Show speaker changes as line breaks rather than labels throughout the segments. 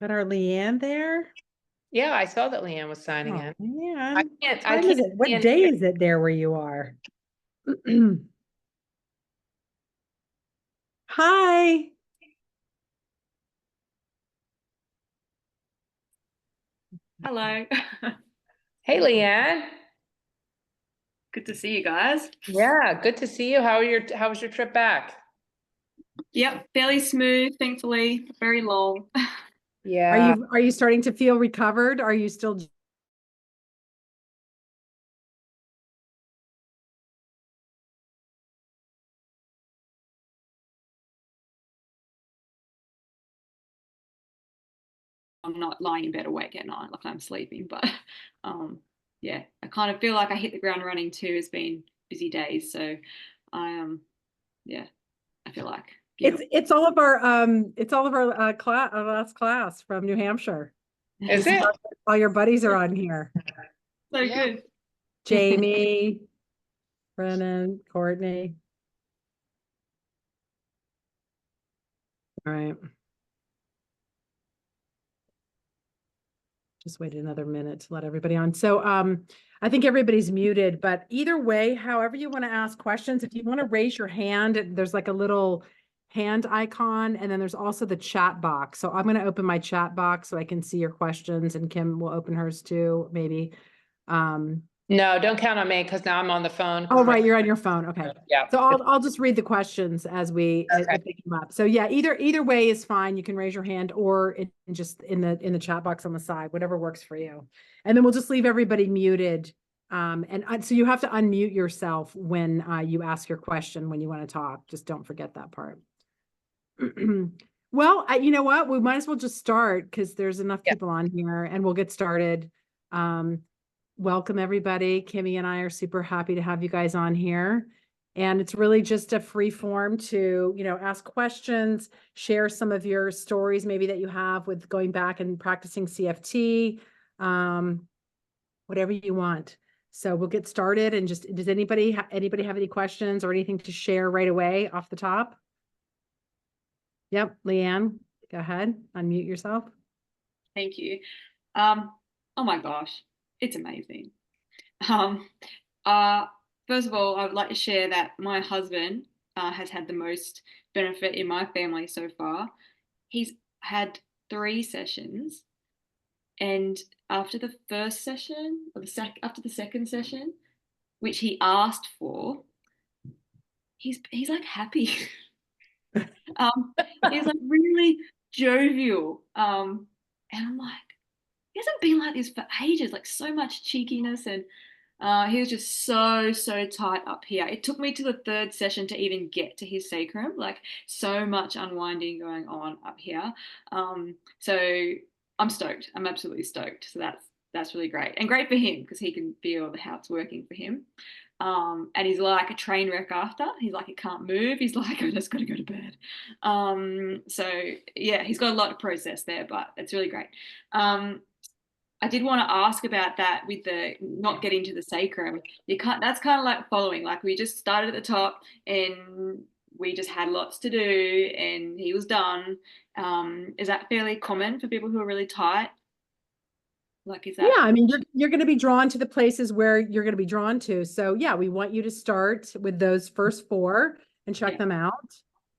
Got our Leanne there.
Yeah, I saw that Leanne was signing
Oh,
in.
Leanne.
I
What
can't
time is it? What day is it there where you are? Hi.
Hello.
Hey, Leanne.
Good to see you guys.
Yeah, good to see you. How was your trip back?
Yep, fairly smooth, thankfully. Very long.
Yeah.
Are you starting to feel recovered? Are you still
I'm not lying in bed awake at night like I'm sleeping, but yeah, I kind of feel like I hit the ground running too. It's been busy days, so I yeah, I feel like
it's all of our class last class from New Hampshire.
Is it?
All your buddies are on here.
so
Yeah.
good.
Jamie, Brennan, Courtney. All right. Just wait another minute to let everybody on. So I think everybody's muted, but either way, however you want to ask questions, if you want to raise your hand, there's like a little hand icon, and then there's also the chat box. So I'm going to open my chat box so I can see your questions, and Kim will open hers too, maybe.
No, don't count on me because now I'm on the phone.
Oh, right, you're on your phone. Okay.
Yeah.
So I'll just read the questions as if they come up. So yeah, either way is fine. You can raise your hand or just in the chat box on the side, whatever works for you. And then we'll just leave everybody muted. So you have to unmute yourself when you ask your question when you want to talk. Just don't forget that part. Well, you know what? We might as well just start because there's enough people on here, and we'll get started. Welcome everybody. Kimmy and I are super happy to have you guys on here. And it's really just a free form to, ask questions, share some of your stories maybe that you have with going back and practicing CFT, whatever you want. So we'll get started, and just, does anybody have any questions or anything to share right away off the top? Yep, Leanne, go ahead, unmute yourself.
Thank you. Oh my gosh, it's amazing. First of all, I would like to share that my husband has had the most benefit in my family so far. He's had 3 sessions, and after the first session, or after the second session, which he asked for, he's like happy. He's like really jovial. And I'm like, he hasn't been like this for ages, like so much cheekiness, and he was just so tight up here. It took me to the 3rd session to even get to his sacrum, like so much unwinding going on up here. So I'm stoked. I'm absolutely stoked. So that's really great, and great for him because he can feel how it's working for him. And he's like a train wreck after. He's like, he can't move. He's like, I just got to go to bed. So yeah, he's got a lot to process there, but it's really great. I did want to ask about that with the not getting to the sacrum. That's kind of like following. Like we just started at the top and we just had lots to do and he was done. Is that fairly common for people who are really tight? Like, is that?
Yeah, I mean, you're going to be drawn to the places where you're going to be drawn to. So yeah, we want you to start with those first 4 and check them out.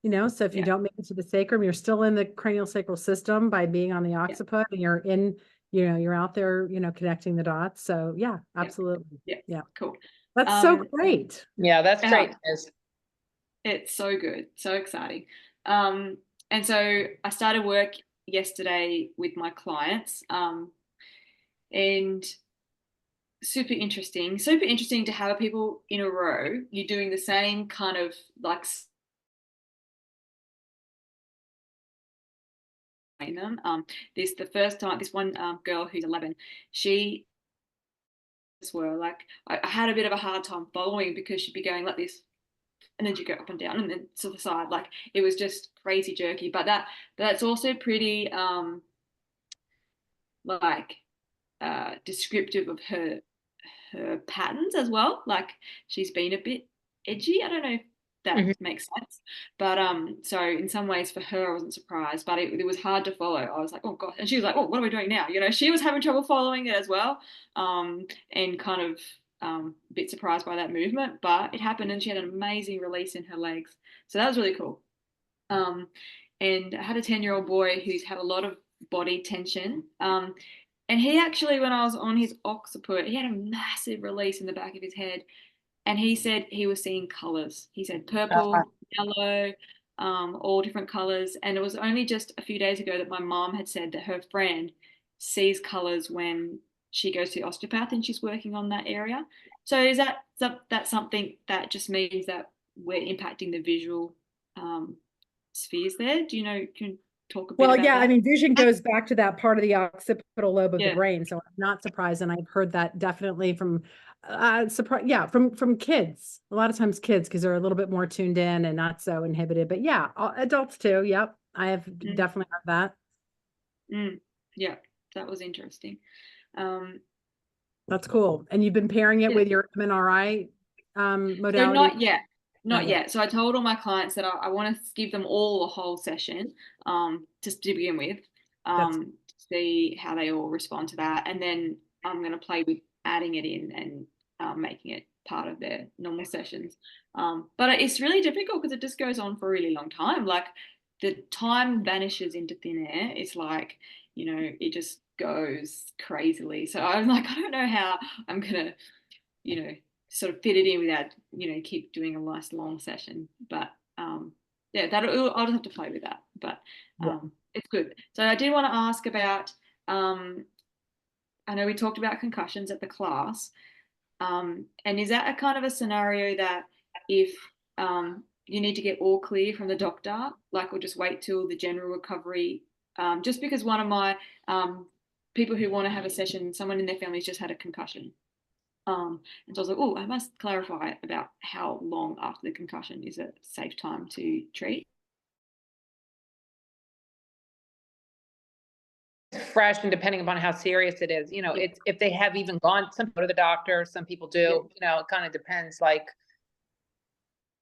So if you don't make it to the sacrum, you're still in the craniosacral system by being on the occiput, and you're in, you're out there, connecting the dots. So yeah, absolutely.
Yeah. Cool.
That's so great.
Yeah, that's great.
It's so good. So exciting. And so I started work yesterday with my clients. And super interesting to have people in a row. You're doing the same kind of like them. The first time, this one girl who's 11, she were like, I had a bit of a hard time following because she'd be going like this, and then she'd go up and down and then to the side. Like it was just crazy jerky. But that's also pretty like descriptive of her patterns as well. Like she's been a bit edgy. I don't know that makes sense. But so in some ways for her I wasn't surprised, but it was hard to follow. I was like, oh gosh, and she was like, oh, what are we doing now? You know, she was having trouble following it as well, and kind of a bit surprised by that movement, but it happened, and she had an amazing release in her legs, so that was really cool. And I had a 10-year-old boy who's had a lot of body tension, and he actually, when I was on his occiput, he had a massive release in the back of his head. And he said he was seeing colors. He said purple, yellow, all different colors. And it was only just a few days ago that my mom had said that her friend sees colors when she goes to the osteopath and she's working on that area. So is that something that just means that we're impacting the visual spheres there? Do you know, can you talk a bit about that?
I mean, vision goes back to that part of the occipital lobe of the brain. So I'm not surprised. And I've heard that definitely from from kids, a lot of times kids, because they're a little bit more tuned in and not so inhibited, but yeah, adults too. Yep. I have definitely heard that.
Yeah, that was interesting.
That's cool. And you've been pairing it with your MRI modality?
So not yet. So I told all my clients that I want to give them all a whole session, just to begin with, to see how they all respond to that. And then I'm going to play with adding it in and making it part of their normal sessions. But it's really difficult because it just goes on for a really long time. Like the time vanishes into thin air. It's like, you know, it just goes crazily. So I'm like, I don't know how I'm going to, you know, sort of fit it in without, you know, keep doing a nice long session. But yeah, I'll just have to play with that. But it's good. So I did want to ask about, I know we talked about concussions at the class. And is that a kind of a scenario that if you need to get all clear from the doctor, like, or just wait till the general recovery? Just because one of my people who want to have a session, someone in their family's just had a concussion. And so I was like, oh, I must clarify about how long after the concussion is a safe time to treat.
Fresh, and depending upon how serious it is, you know, it's if they have even gone, some go to the doctor, some people do, you know, it kind of depends, like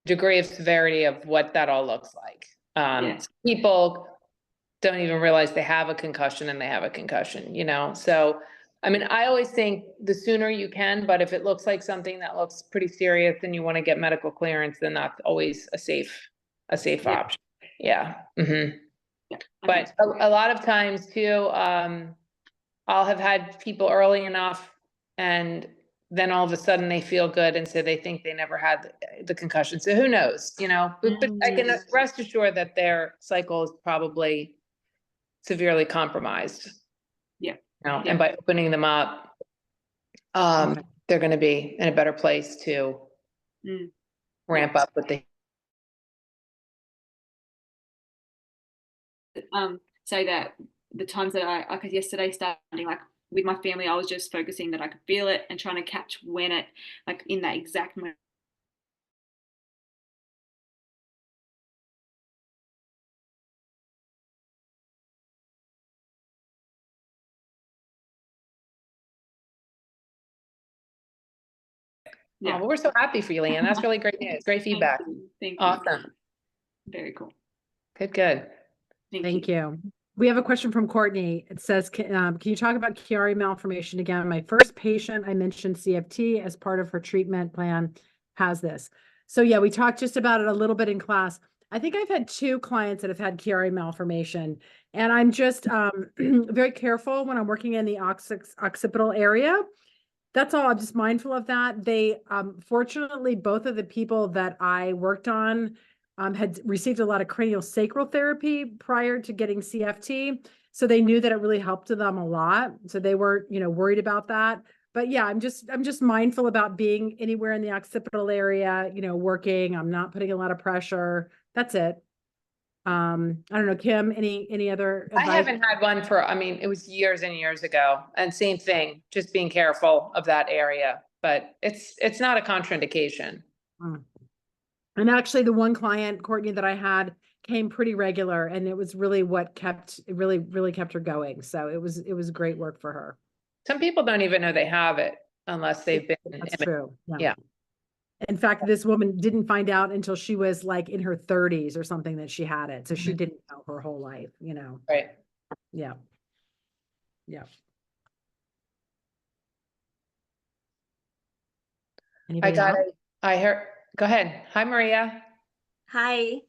degree of severity of what that all looks like. People don't even realize they have a concussion and they have a concussion, you know? So, I mean, I always think the sooner you can, but if it looks like something that looks pretty serious and you want to get medical clearance, then that's always a safe option. Yeah. But a lot of times too, I'll have had people early enough and then all of a sudden they feel good and so they think they never had the concussion. So who knows, you know, but I can rest assured that their cycle is probably severely compromised. You know, and by opening them up, they're going to be in a better place to ramp up with the
say that the times that I, like yesterday starting, like with my family, I was just focusing that I could feel it and trying to catch when it, like in that exact moment.
Yeah, well, we're so happy for you, Leanne. That's really great news. Great feedback.
Thank you.
Awesome.
Very cool.
Good.
Thank you. We have a question from Courtney. It says, can you talk about Chiari malformation again? My first patient, I mentioned CFT as part of her treatment plan, has this. So yeah, we talked just about it a little bit in class. I think I've had 2 clients that have had Chiari malformation, and I'm just very careful when I'm working in the occipital area. That's all. I'm just mindful of that. They, fortunately, both of the people that I worked on had received a lot of craniosacral therapy prior to getting CFT. So they knew that it really helped them a lot. So they weren't, you know, worried about that. But yeah, I'm just mindful about being anywhere in the occipital area, you know, working. I'm not putting a lot of pressure. That's it. I don't know, Kim, any other advice?
I haven't had one for, I mean, it was years and years ago, and same thing, just being careful of that area, but it's not a contraindication.
And actually the one client, Courtney, that I had came pretty regular, and it was really what really kept her going. So it was great work for her.
Some people don't even know they have it unless they've been.
That's true.
Yeah.
In fact, this woman didn't find out until she was like in her 30s or something that she had it. So she didn't know her whole life, you know.
Right.
Yeah. Yeah. Anybody else?
I heard, go ahead. Hi, Maria.
Hi.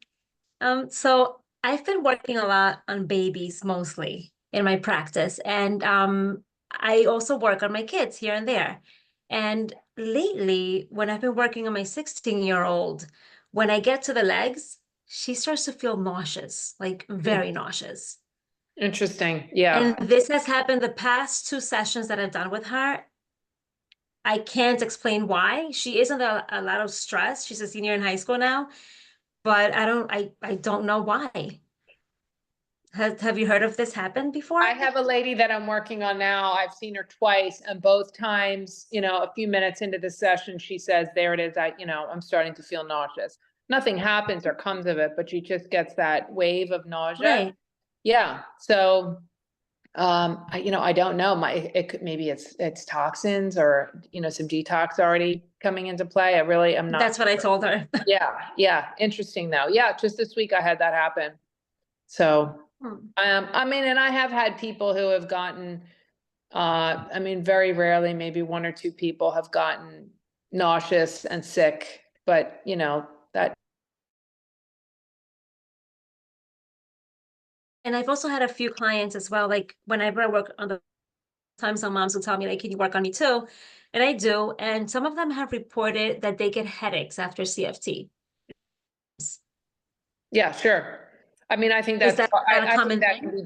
So I've been working a lot on babies mostly in my practice, and I also work on my kids here and there. And lately, when I've been working on my 16-year-old, when I get to the legs, she starts to feel nauseous, like very nauseous.
Interesting. Yeah.
And this has happened the past 2 sessions that I've done with her. I can't explain why. She is under a lot of stress. She's a senior in high school now, but I don't know why. Have you heard of this happen before?
I have a lady that I'm working on now. I've seen her twice, and both times, you know, a few minutes into the session, she says, there it is. I'm starting to feel nauseous. Nothing happens or comes of it, but she just gets that wave of nausea.
Right.
Yeah. So, I don't know. It could, maybe it's toxins or, some detox already coming into play. I'm not.
That's what I told her.
Yeah. Yeah. Interesting though. Yeah. Just this week I had that happen. So, and I have had people who have gotten, very rarely, maybe 1 or 2 people have gotten nauseous and sick, but that.
And I've also had a few clients as well. Like whenever I work on the time, some moms will tell me, like, can you work on me too? And I do. And some of them have reported that they get headaches after CFT.
Yeah, sure. I think
Is
that's,
that not a
I
common
think that
thing?
can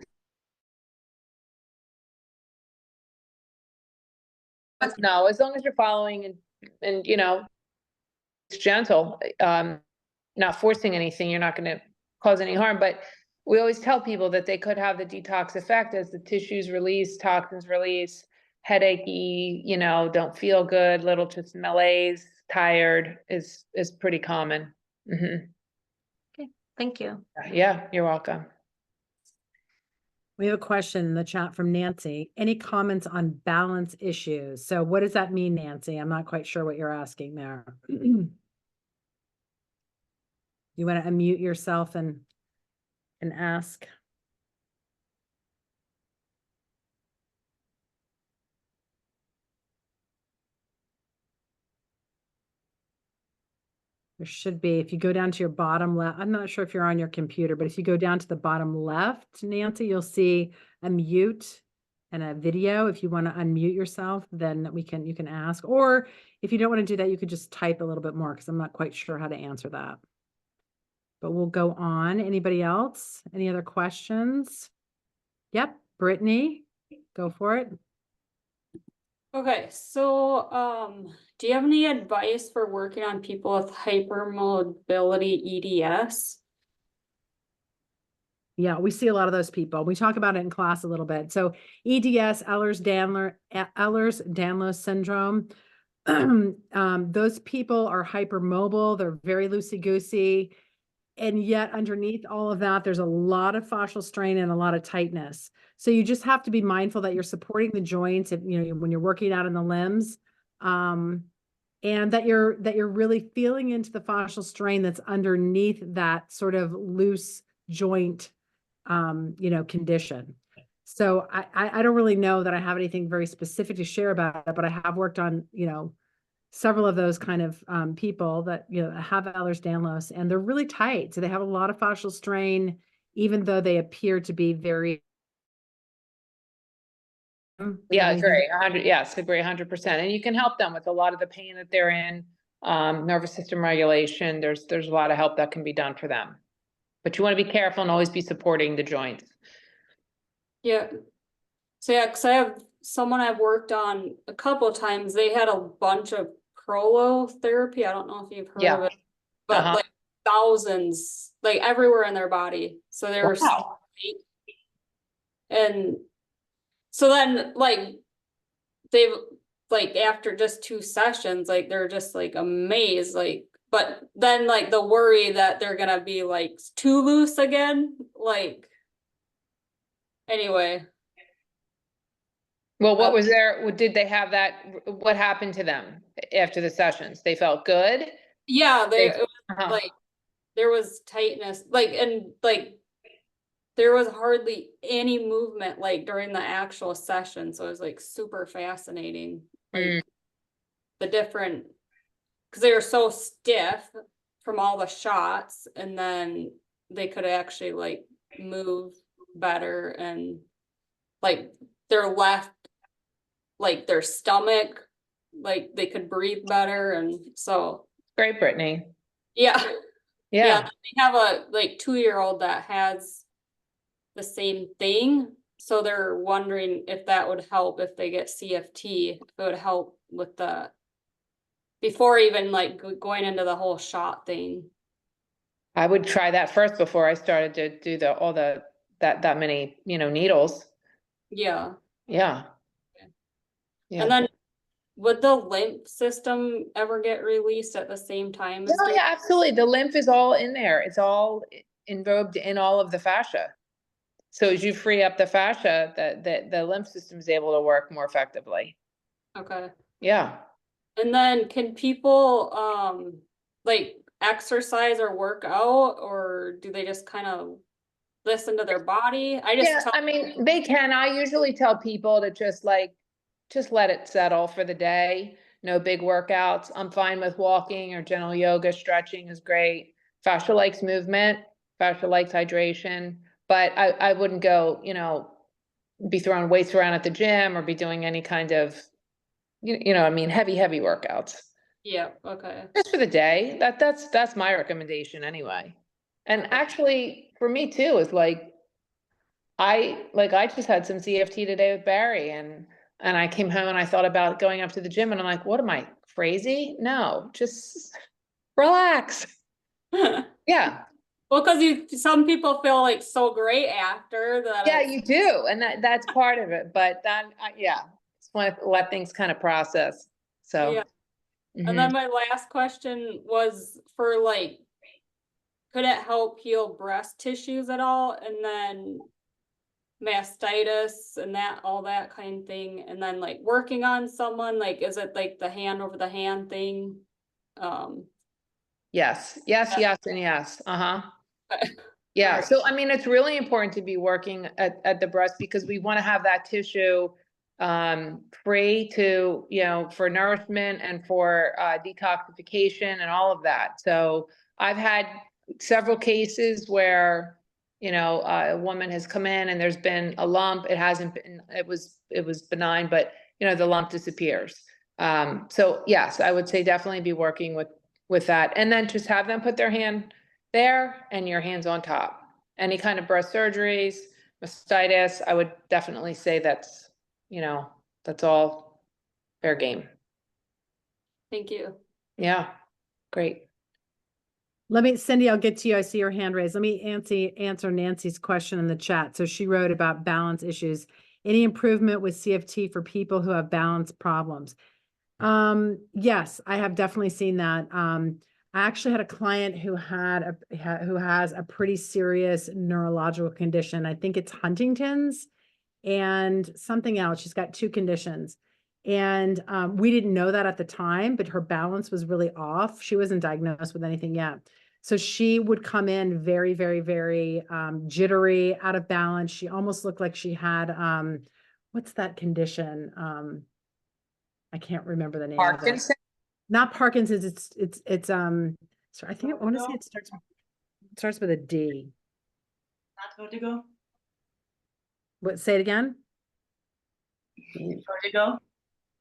be. No, as long as you're following and it's gentle, not forcing anything, you're not going to cause any harm. But we always tell people that they could have the detox effect as the tissues release, toxins release, headachy, don't feel good, little just malaise, tired is pretty common.
Okay, thank you.
Yeah, you're welcome.
We have a question in the chat from Nancy. Any comments on balance issues? So what does that mean, Nancy? I'm not quite sure what you're asking there. You want to unmute yourself and ask? There should be, if you go down to your bottom left, I'm not sure if you're on your computer, but if you go down to the bottom left, Nancy, you'll see a mute and a video. If you want to unmute yourself, then you can ask. Or if you don't want to do that, you could just type a little bit more because I'm not quite sure how to answer that. But we'll go on. Anybody else? Any other questions? Yep, Brittany, go for it.
Okay, so do you have any advice for working on people with hypermobility EDS?
Yeah, we see a lot of those people. We talk about it in class a little bit. So EDS, Ehlers-Danlos syndrome. Those people are hypermobile. They're very loosey-goosey. And yet underneath all of that, there's a lot of fascial strain and a lot of tightness. So you just have to be mindful that you're supporting the joints, when you're working out in the limbs, and that you're really feeling into the fascial strain that's underneath that sort of loose joint, condition. So I don't really know that I have anything very specific to share about it, but I have worked on, several of those kind of people that have Ehlers-Danlos, and they're really tight. So they have a lot of fascial strain, even though they appear to be very.
Yeah, agree. 100. Yes, agree 100%. And you can help them with a lot of the pain that they're in, nervous system regulation. There's a lot of help that can be done for them, but you want to be careful and always be supporting the joints.
Yeah. So yeah, because I have someone I've worked on a couple of times. They had a bunch of prolotherapy. I don't know if you've heard of it, but like thousands, like everywhere in their body. So they were, and so then they've after just 2 sessions, they're just amazed, but then the worry that they're gonna be too loose again, anyway.
Well, what was there, did they have that, what happened to them after the sessions? They felt good?
Yeah,
They-
it was
Uh-huh.
like there was tightness, like, and like there was hardly any movement like during the actual session. So it was like super fascinating. Like the different, because they were so stiff from all the shots, and then they could actually like move better, and like their left, like their stomach, like they could breathe better. And so
Great, Brittany.
yeah.
Yeah.
They have a like 2-year-old that has the same thing. So they're wondering if that would help if they get CFT, if it would help with the, before even like going into the whole shot thing.
I would try that first before I started to do that many, needles.
Yeah.
Yeah.
Okay.
Yeah.
And then would the lymph system ever get released at the same time as
Oh, yeah, absolutely. The lymph is all in there. It's all involved in all of the fascia. So as you free up the fascia, the lymph system is able to work more effectively.
Okay.
Yeah.
And then can people like exercise or work out, or do they just kind of listen to their body?
Yeah, I mean, they can. I usually tell people to just let it settle for the day. No big workouts. I'm fine with walking or gentle yoga. Stretching is great. Fascia likes movement. Fascia likes hydration. But I wouldn't go, be throwing weights around at the gym or be doing any kind of, I mean, heavy workouts.
Yeah, okay.
Just for the day. That's my recommendation anyway. And actually, for me too, is I just had some CFT today with Barry, and I came home and I thought about going up to the gym, and I'm like, what am I, crazy? No, just relax. Yeah.
Well, because some people feel like so great after that.
Yeah, you do. And that's part of it. But then, yeah, just want to let things kind of process. So,
yeah. And then my last question was for like, could it help heal breast tissues at all? And then mastitis and that, all that kind of thing. And then like working on someone, like, is it like the hand over the hand thing?
yes, and yes. Uh-huh.
Okay.
Yeah.
Alright.
So, I mean, it's really important to be working at the breast because we want to have that tissue free to, for nourishment and for detoxification and all of that. So I've had several cases where, a woman has come in and there's been a lump. It hasn't been, it was benign, but the lump disappears. So yes, I would say definitely be working with that, and then just have them put their hand there and your hands on top. Any kind of breast surgeries, mastitis, I would definitely say that's all fair game.
Thank you.
Yeah, great.
Cindy, I'll get to you. I see your hand raised. Let me answer Nancy's question in the chat. So she wrote about balance issues. Any improvement with CFT for people who have balance problems? Yes, I have definitely seen that. I actually had a client who who has a pretty serious neurological condition. I think it's Huntington's and something else. She's got 2 conditions. And we didn't know that at the time, but her balance was really off. She wasn't diagnosed with anything yet. So she would come in very, very, very jittery, out of balance. She almost looked like she had, what's that condition? I can't remember the name of it. Not Parkinson's. It's so I think I want to say it starts with a D.
Not vertigo.
What? Say it again.
Vertigo.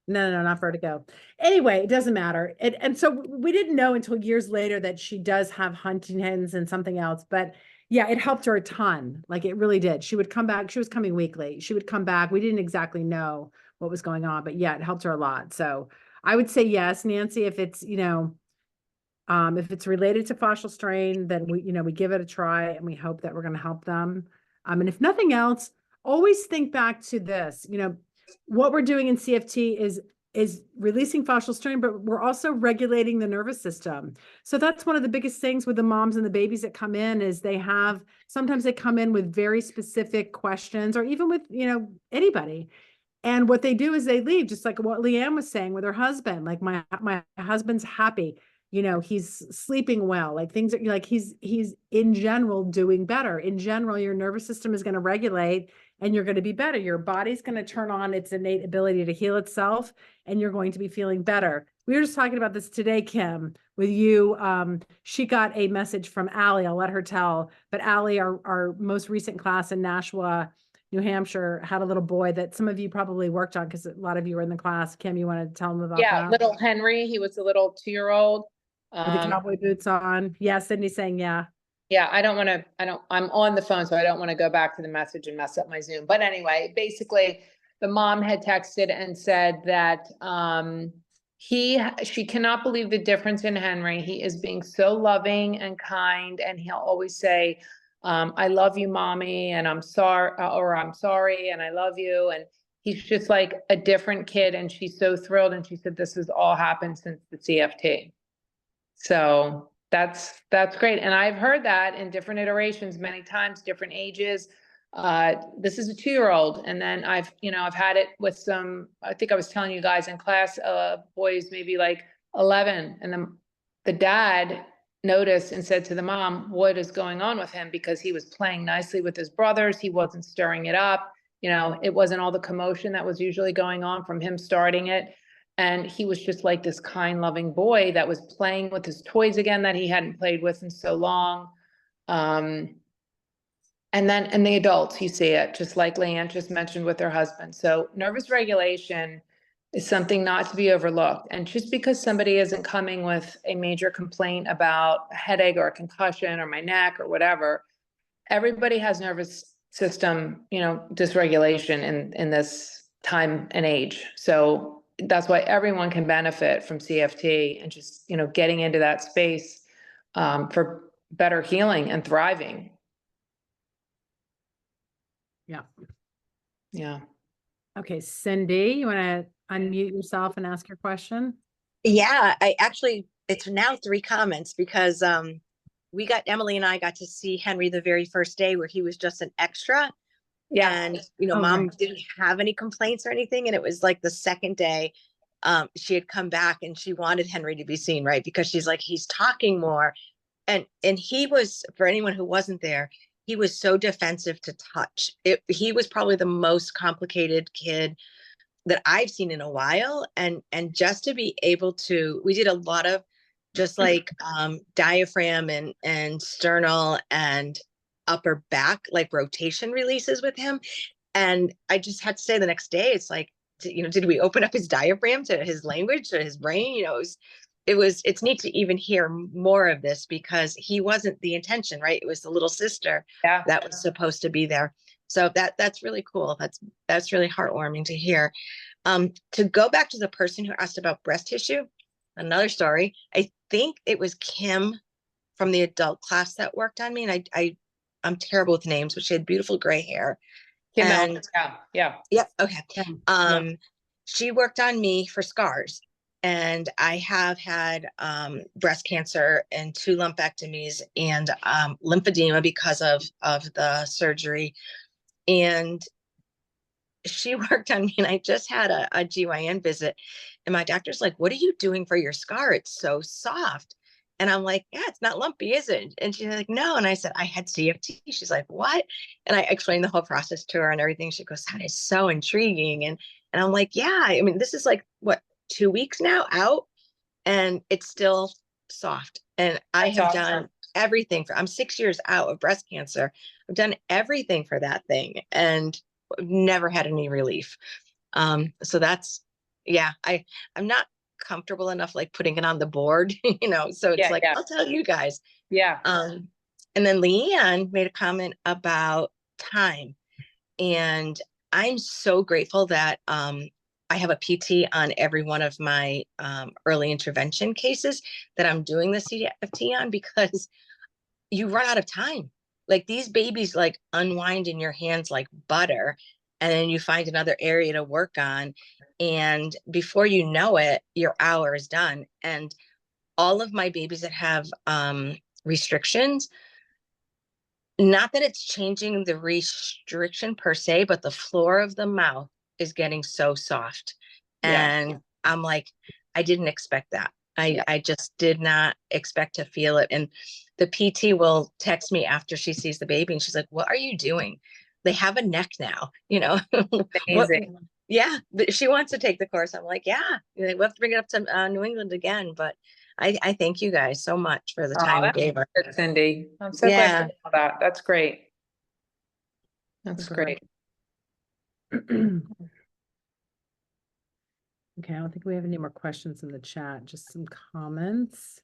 No, not vertigo. Anyway, it doesn't matter. And so we didn't know until years later that she does have Huntington's and something else. But yeah, it helped her a ton. Like it really did. She would come back. She was coming weekly. She would come back. We didn't exactly know what was going on, but yeah, it helped her a lot. So I would say yes, Nancy, if it's, if it's related to fascial strain, then we give it a try and we hope that we're going to help them. And if nothing else, always think back to this, what we're doing in CFT is releasing fascial strain, but we're also regulating the nervous system. So that's one of the biggest things with the moms and the babies that come in is sometimes they come in with very specific questions, or even with, anybody. And what they do is they leave, just like what Leanne was saying with her husband. Like my husband's happy, you know, he's sleeping well, like things are like he's in general doing better. In general, your nervous system is going to regulate and you're going to be better. Your body's going to turn on its innate ability to heal itself and you're going to be feeling better. We were just talking about this today, Kim, with you. She got a message from Allie. I'll let her tell, but Allie, our most recent class in Nashua, New Hampshire, had a little boy that some of you probably worked on because a lot of you were in the class. Kim, you want to tell them about
Yeah,
that?
little Henry, he was a little 2-year-old.
With the cowboy boots on. Yeah, Sydney's saying yeah.
Yeah, I'm on the phone, so I don't want to go back to the message and mess up my Zoom. But anyway, basically the mom had texted and said that she cannot believe the difference in Henry. He is being so loving and kind, and he'll always say, I love you, mommy, and I'm sorry, or I'm sorry, and I love you. And he's just like a different kid, and she's so thrilled. And she said, this has all happened since the CFT. So that's great. And I've heard that in different iterations, many times, different ages. This is a 2-year-old. And then I've had it with some, I think I was telling you guys in class, boys, maybe like 11. And then the dad noticed and said to the mom, what is going on with him? Because he was playing nicely with his brothers. He wasn't stirring it up. You know, it wasn't all the commotion that was usually going on from him starting it. And he was just like this kind, loving boy that was playing with his toys again that he hadn't played with in so long. And then in the adults, you see it, just like Leanne just mentioned with her husband. So nervous regulation is something not to be overlooked. And just because somebody isn't coming with a major complaint about a headache or a concussion or my neck or whatever, everybody has nervous system, dysregulation in this time and age. So that's why everyone can benefit from CFT and just, getting into that space for better healing and thriving.
Yeah.
Yeah.
Okay, Cindy, you want to unmute yourself and ask your question?
Yeah, it's now 3 comments because Emily and I got to see Henry the very first day where he was just an extra.
Yeah.
And, mom didn't have any complaints or anything. And it was like the second day she had come back and she wanted Henry to be seen, right? Because she's like, he's talking more. And he was, for anyone who wasn't there, he was so defensive to touch. He was probably the most complicated kid that I've seen in a while. And just to be able to, we did a lot of just like diaphragm and sternal and upper back, like rotation releases with him. And I just had to say the next day, it's like, did we open up his diaphragm to his language, to his brain? It's neat to even hear more of this because he wasn't the intention, right? It was the little sister that was supposed to be there. So that's really cool. That's really heartwarming to hear. To go back to the person who asked about breast tissue, another story. I think it was Kim from the adult class that worked on me. And I'm terrible with names, but she had beautiful gray hair.
Kim,
yeah. Okay. She worked on me for scars. And I have had breast cancer and 2 lumpectomies and lymphedema because of the surgery. And she worked on me, and I just had a GYN visit, and my doctor's like, what are you doing for your scar? It's so soft. And I'm like, yeah, it's not lumpy, is it? And she's like, no. And I said, I had CFT. She's like, what? And I explained the whole process to her and everything. She goes, that is so intriguing. And I'm like, yeah, I mean, this is like, what, 2 weeks now out? And it's still soft. And I have done everything I'm 6 years out of breast cancer. I've done everything for that thing and never had any relief. So that's, I'm not comfortable enough like putting it on the board, so it's I'll tell you guys. And then Leanne made a comment about time, and I'm so grateful that I have a PT on every one of my early intervention cases that I'm doing the CFT on, because you run out of time. Like these babies like unwind in your hands like butter, and then you find another area to work on. And before you know it, your hour is done. And all of my babies that have restrictions, not that it's changing the restriction per se, but the floor of the mouth is getting so soft.
Yeah.
And I'm like, I didn't expect that. I just did not expect to feel it. And the PT will text me after she sees the baby and she's like, what are you doing? They have a neck now, you know. What,
Amazing.
yeah, she wants to take the course. I'm like, yeah, we'll have to bring it up to New England again. But I thank you guys so much for the time you
That's
gave us.
good, Cindy. I'm so glad
Yeah.
you know that. That's great. That's
Super.
great.
Okay, I don't think we have any more questions in the chat, just some comments.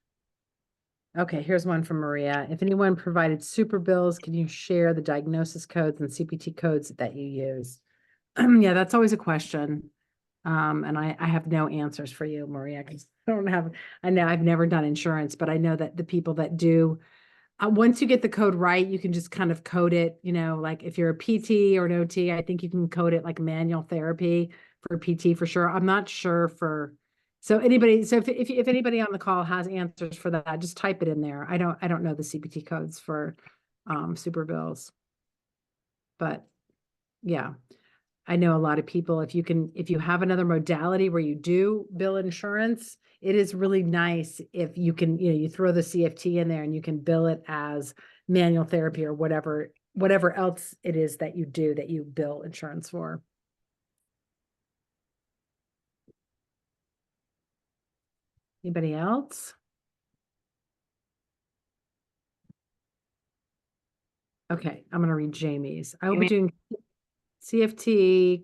Okay, here's one from Maria. If anyone provided super bills, can you share the diagnosis codes and CPT codes that you use? Yeah, that's always a question. And I have no answers for you, Maria, because I know I've never done insurance, but I know that the people that do, once you get the code right, you can just kind of code it, you know, like if you're a PT or an OT, I think you can code it like manual therapy for PT for sure. I'm not sure for, so if anybody on the call has answers for that, just type it in there. I don't know the CPT codes for super bills. But yeah, I know a lot of people, if you have another modality where you do bill insurance, it is really nice if you can, you know, you throw the CFT in there and you can bill it as manual therapy or whatever else it is that you do that you bill insurance for. Anybody else? Okay, I'm going to read Jamie's. I will be doing CFT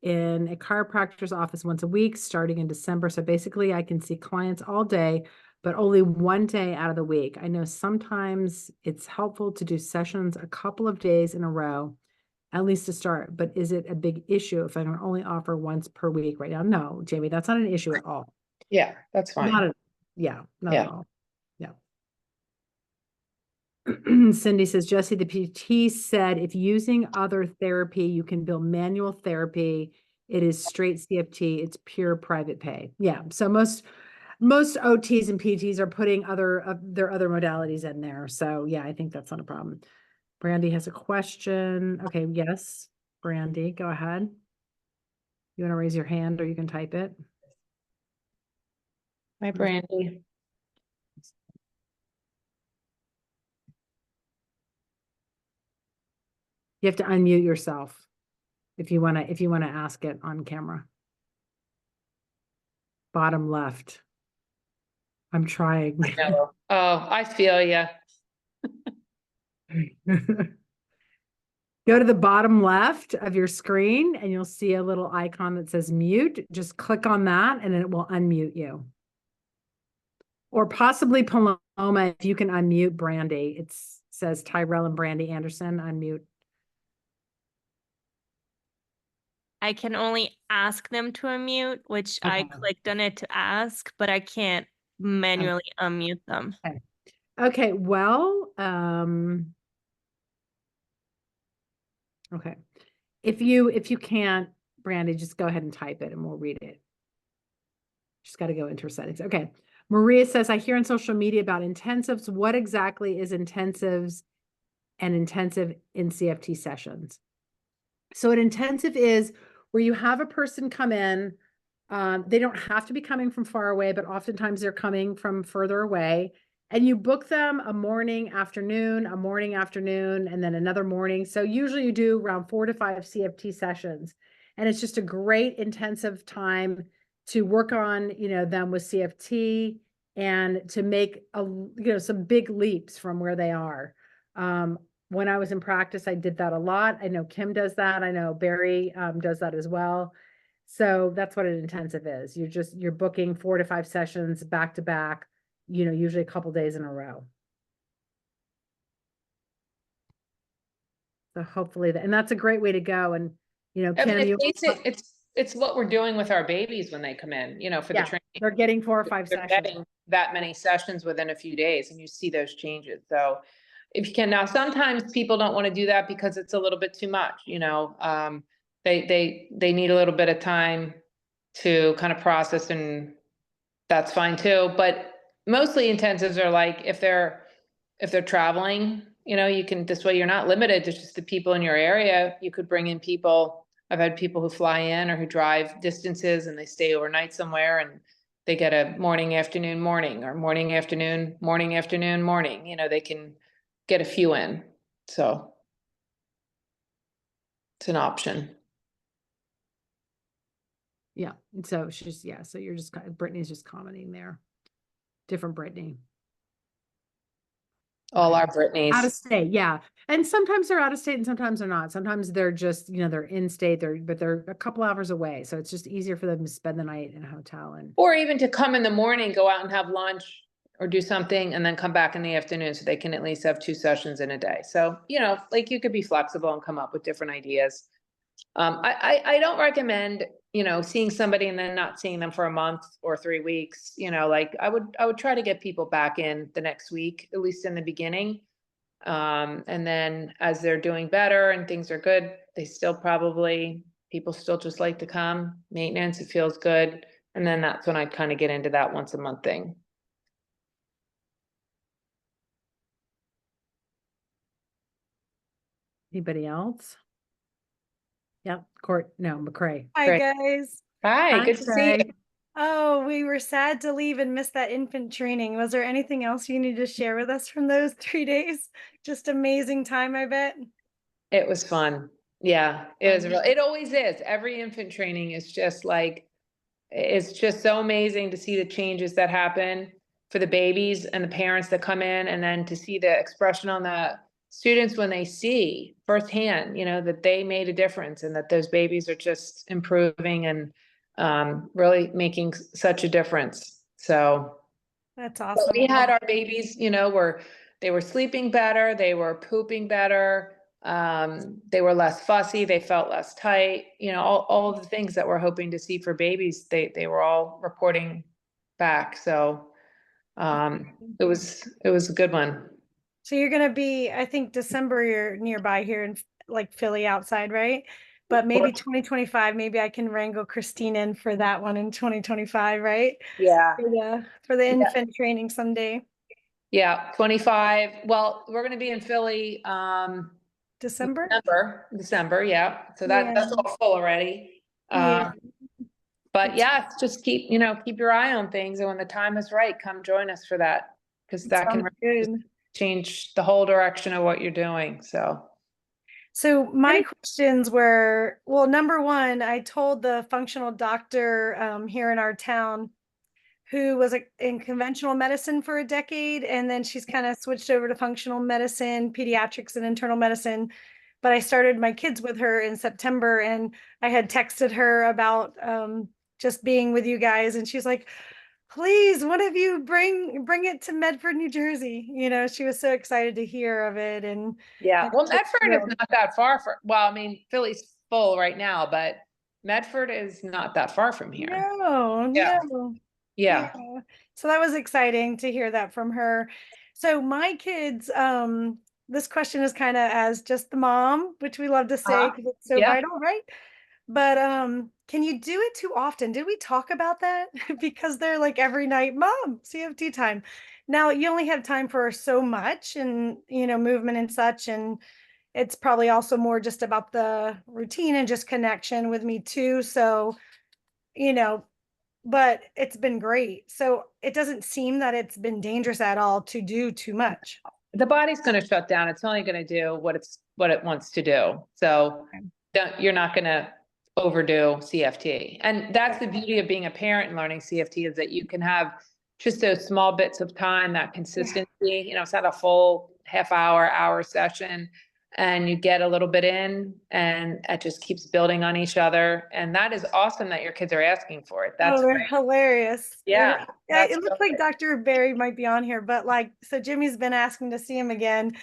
in a chiropractor's office once a week starting in December. So basically I can see clients all day, but only one day out of the week. I know sometimes it's helpful to do sessions a couple of days in a row, at least to start, but is it a big issue if I can only offer once per week right now? No, Jamie, that's not an issue at all.
Yeah, that's fine.
Not at all. Yeah. Cindy says, Jesse, the PT said, if using other therapy, you can bill manual therapy. It is straight CFT. It's pure private pay. Yeah. So most OTs and PTs are putting their other modalities in there. So yeah, I think that's not a problem. Brandy has a question. Okay. Yes. Brandy, go ahead. You want to raise your hand or you can type it.
Hi, Brandy.
You have to unmute yourself if you want to ask it on camera. Bottom left. I'm trying.
Oh, I feel ya.
Go to the bottom left of your screen and you'll see a little icon that says mute. Just click on that and it will unmute you. Or possibly Paloma, if you can unmute Brandy. It says Tyrell and Brandy Anderson, unmute.
I can only ask them to unmute, which I clicked on it to ask, but I can't manually unmute them.
Okay, well, okay. If you can't, Brandy, just go ahead and type it and we'll read it. Just got to go into her settings. Okay. Maria says, I hear on social media about intensives. What exactly is intensives and intensive in CFT sessions? So an intensive is where you have a person come in. They don't have to be coming from far away, but oftentimes they're coming from further away. And you book them a morning, afternoon, and then another morning. So usually you do around 4 to 5 CFT sessions. And it's just a great intensive time to work on, you know, them with CFT and to make some big leaps from where they are. When I was in practice, I did that a lot. I know Kim does that. I know Barry does that as well. So that's what an intensive is. You're booking 4 to 5 sessions back to back, you know, usually a couple days in a row. So hopefully and that's a great way to go. And, you know, Kim,
it's what we're doing with our babies when they come in, you know, for the training.
They're getting 4 or 5
They're
sessions.
getting that many sessions within a few days and you see those changes. So if you can, now sometimes people don't want to do that because it's a little bit too much, you know, they need a little bit of time to kind of process, and that's fine too. But mostly intensives are like, if they're traveling, you know, you can, this way you're not limited to just the people in your area. You could bring in people I've had people who fly in or who drive distances and they stay overnight somewhere and they get a morning, afternoon, morning, or morning, afternoon, morning, afternoon, morning. You know, they can get a few in. So it's an option.
Yeah. And so she's, yeah. So you're just, Brittany's just commenting there. Different Brittany.
All
Okay.
our Britneys.
Out of state, yeah. And sometimes they're out of state and sometimes they're not. Sometimes they're just, you know, they're in state, but they're a couple hours away. So it's just easier for them to spend the night in a hotel and
Or even to come in the morning, go out and have lunch or do something and then come back in the afternoon so they can at least have 2 sessions in a day. So, you know, like you could be flexible and come up with different ideas. I don't recommend, you know, seeing somebody and then not seeing them for a month or 3 weeks. You know, like I would try to get people back in the next week, at least in the beginning. And then as they're doing better and things are good, people still just like to come, maintenance, it feels good. And then that's when I kind of get into that once a month thing.
anybody else? Yep. McCrae.
Hi,
Great.
guys.
Hi, good to see you.
McCrae.
Oh, we were sad to leave and miss that infant training. Was there anything else you need to share with us from those 3 days? Just amazing time, I bet.
It was fun. Yeah, it was real. It always is. Every infant training is just like, it's just so amazing to see the changes that happen for the babies and the parents that come in, and then to see the expression on the students when they see firsthand, you know, that they made a difference and that those babies are just improving and really making such a difference. So
That's awesome.
we had our babies, you know, they were sleeping better, they were pooping better, they were less fussy, they felt less tight, you know, all of the things that we're hoping to see for babies, they were all reporting back. So it was a good one.
So you're going to be, I think December, you're nearby here in like Philly outside, right? But maybe 2025, maybe I can wrangle Christine in for that one in 2025, right?
Yeah.
For the infant training someday.
Yeah, 25. Well, we're going to be in Philly
December.
Yeah. So that's all full already. But yeah, just keep your eye on things, and when the time is right, come join us for that, because that can really change the whole direction of what you're doing.
So my questions were, well, number one, I told the functional doctor here in our town, who was in conventional medicine for a decade, and then she's kind of switched over to functional medicine, pediatrics, and internal medicine. But I started my kids with her in September, and I had texted her about just being with you guys, and she's like, please, one of you bring it to Medford, New Jersey. You know, she was so excited to hear of it. And
yeah, well, Medford is not that far well, I mean, Philly's full right now, but Medford is not that far from here. Yeah.
So that was exciting to hear that from her. So my kids, this question is kind of as just the mom, which we love to say because it's so vital, right? But can you do it too often? Did we talk about that? Because they're like every night, mom, CFT time. Now you only have time for so much, and you know, movement and such, and it's probably also more just about the routine and just connection with me too. So, you know, but it's been great. So it doesn't seem that it's been dangerous at all to do too much.
The body's going to shut down. It's only going to do what it wants to do. So you're not going to overdo CFT. And that's the beauty of being a parent and learning CFT, is that you can have just those small bits of time, that consistency. You know, it's not a full hour session, and you get a little bit in, and it just keeps building on each other. And that is awesome that your kids are asking for it. That's
they're hilarious.
Yeah.
It looks like Dr. Barry might be on here, but like, so Jimmy's been asking to see him again.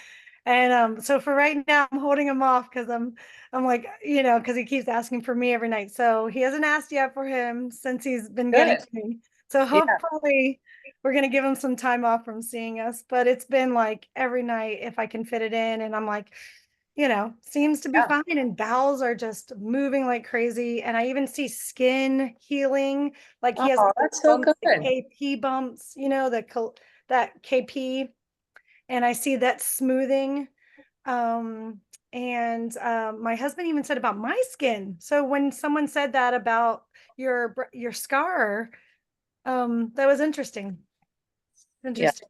And so for right now, I'm holding him off because I'm like, you know, because he keeps asking for me every night. So he hasn't asked yet for him since he's been getting to me. So hopefully we're going to give him some time off from seeing us. But it's been like every night if I can fit it in. And I'm like, you know, seems to be fine. And bowels are just moving like crazy. And I even see skin healing. Like he has
that's so good.
KP bumps, you know, that KP. And I see that smoothing. And And my husband even said about my skin. So when someone said that about your scar, that was interesting. Interesting.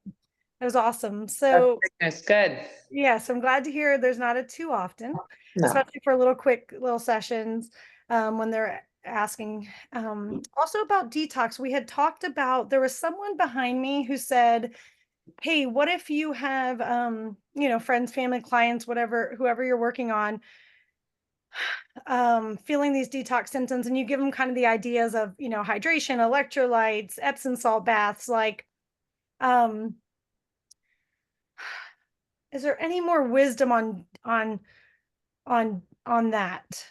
It was awesome. So
That's good.
yes, I'm glad to hear there's not a too often,
No.
especially for quick little sessions when they're asking. Also about detox, we had talked about, there was someone behind me who said, hey, what if you have, you know, friends, family, clients, whatever, whoever you're working on, feeling these detox symptoms, and you give them kind of the ideas of, you know, hydration, electrolytes, Epsom salt baths, like, is there any more wisdom on that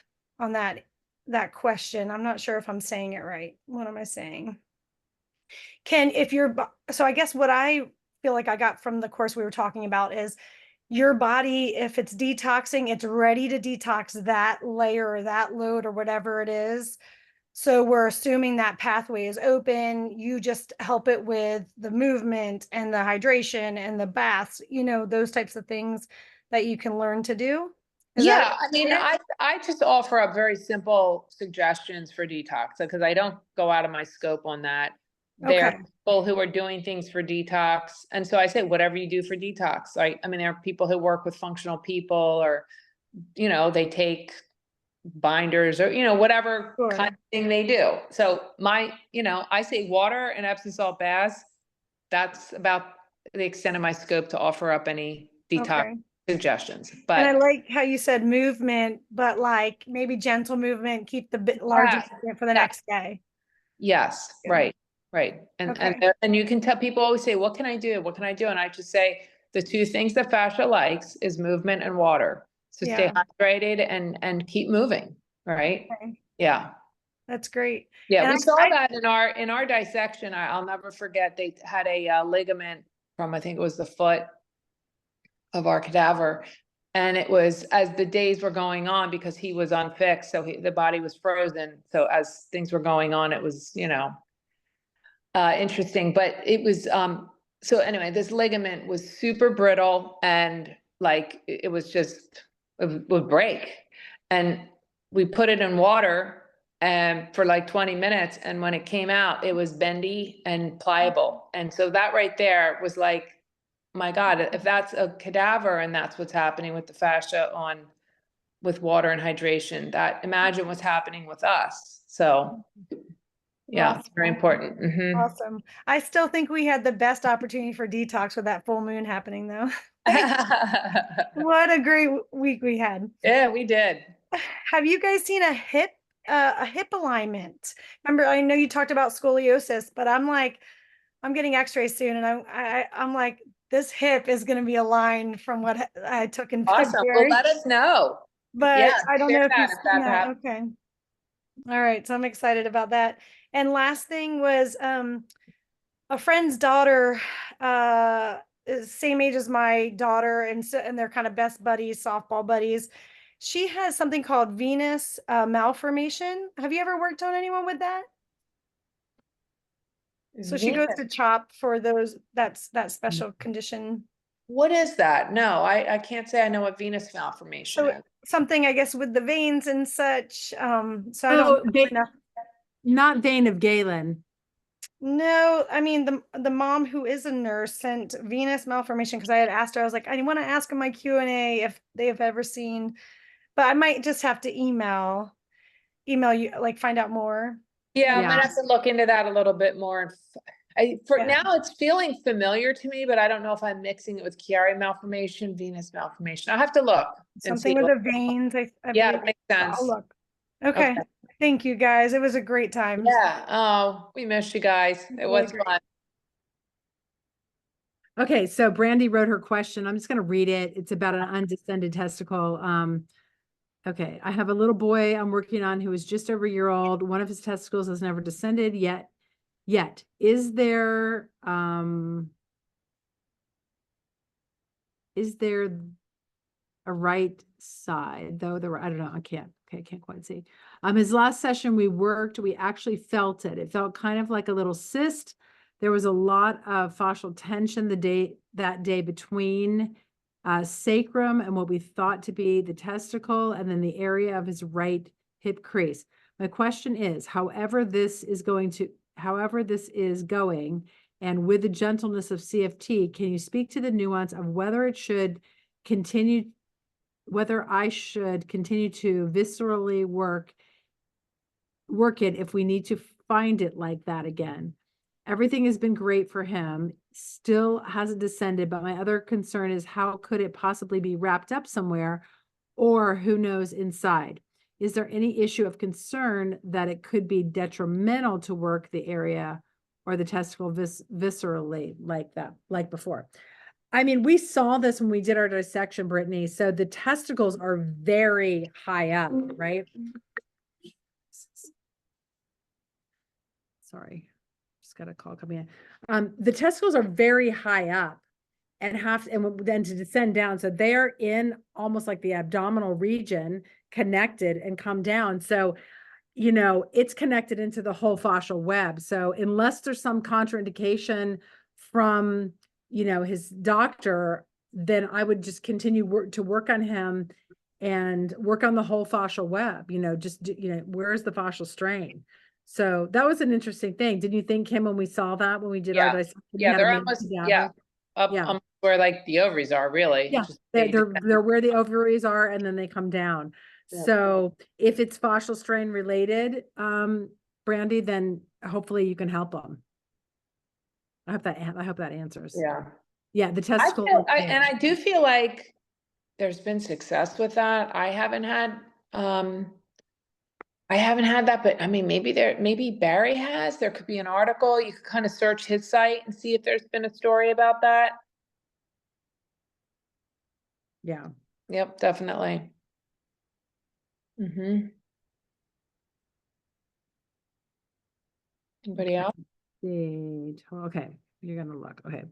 question? I'm not sure if I'm saying it right. What am I saying? So I guess what I feel like I got from the course we were talking about is your body, if it's detoxing, it's ready to detox that layer or that load or whatever it is. So we're assuming that pathway is open. You just help it with the movement and the hydration and the baths, you know, those types of things that you can learn to do.
Yeah, I mean, I just offer up very simple suggestions for detox because I don't go out of my scope on that. There are people who are doing things for detox. And so I say, whatever you do for detox. I mean, there are people who work with functional people or, you know, they take binders or, you know, whatever kind of thing they do. So you know, I say water and Epsom salt baths. That's about the extent of my scope to offer up any detox suggestions. But
and I like how you said movement, but like maybe gentle movement, keep the bit larger for the next day.
Yes, right. And you can tell, people always say, what can I do? What can I do? And I just say the two things that fascia likes is movement and water. So stay hydrated and keep moving, right? Yeah.
That's great.
Yeah, and we saw that in our dissection. I'll never forget, they had a ligament from, I think it was the foot of our cadaver. And it was as the days were going on, because he was unfixed, so the body was frozen. So as things were going on, it was, you know, interesting. But it was, so anyway, this ligament was super brittle and like, it was just, it would break. And we put it in water and for like 20 minutes. And when it came out, it was bendy and pliable. And so that right there was like, my God, if that's a cadaver and that's what's happening with the fascia with water and hydration, imagine what's happening with us. So yeah, it's very important.
Awesome. I still think we had the best opportunity for detox with that full moon happening though. What a great week we had.
Yeah, we did.
Have you guys seen a hip alignment? Remember, I know you talked about scoliosis, but I'm getting x-rays soon, and I'm like, this hip is going to be aligned from what I took in
February. Well, let us know.
But I don't know if you've seen that. Okay. All right. So I'm excited about that. And last thing was a friend's daughter, is same age as my daughter, and they're kind of best buddies, softball buddies. She has something called venous malformation. Have you ever worked on anyone with that? So she goes to CHOP for that special condition.
What is that? No, I can't say I know what venous malformation is.
Something, I guess, with the veins and such. So I don't know.
Not vein of Galen.
No, I mean the mom who is a nurse sent venous malformation because I had asked her. I was like, I want to ask in my Q&A if they have ever seen, but I might just have to email you, like find out more.
Yeah, I might have to look into that a little bit more. Now it's feeling familiar to me, but I don't know if I'm mixing it with Chiari malformation, venous malformation. I'll have to look.
Something with the veins.
Yeah, it makes sense.
I'll look. Okay. Thank you guys. It was a great time.
Yeah. Oh, we missed you guys. It was fun.
Okay, so Brandy wrote her question. I'm just going to read it. It's about an undescended testicle. Okay, I have a little boy I'm working on who is just over a year old. One of his testicles has never descended yet. Is there a right side though? I don't know. I can't quite see. His last session we actually felt it. It felt kind of like a little cyst. There was a lot of fascial tension that day between sacrum and what we thought to be the testicle, and then the area of his right hip crease. My question is, however this is going, and with the gentleness of CFT, can you speak to the nuance of whether I should continue to viscerally work it if we need to find it like that again? Everything has been great for him, still hasn't descended, but my other concern is how could it possibly be wrapped up somewhere, or who knows, inside? Is there any issue of concern that it could be detrimental to work the area or the testicle viscerally like that, like before? I mean, we saw this when we did our dissection, Brittany. So the testicles are very high up, right? Sorry, just got a call coming in. The testicles are very high up and then to descend down. So they are in almost like the abdominal region, connected and come down. So, you know, it's connected into the whole fascial web. So unless there's some contraindication from, you know, his doctor, then I would just continue to work on him and work on the whole fascial web, you know, just, you know, where's the fascial strain? So that was an interesting thing. Didn't you think, Kim, when we saw that, when we did our dissection?
Yeah, they're almost, up where like the ovaries are, really.
Yeah, they're where the ovaries are, and then they come down. Yeah. So if it's fascial strain related, Brandy, then hopefully you can help them. I hope that answers. Yeah, the testicle.
I do feel like there's been success with that. I haven't had that, but I mean, maybe Barry has. There could be an article. You could kind of search his site and see if there's been a story about that.
Yeah.
Yep, definitely. Anybody else?
Okay, you're gonna look. Okay.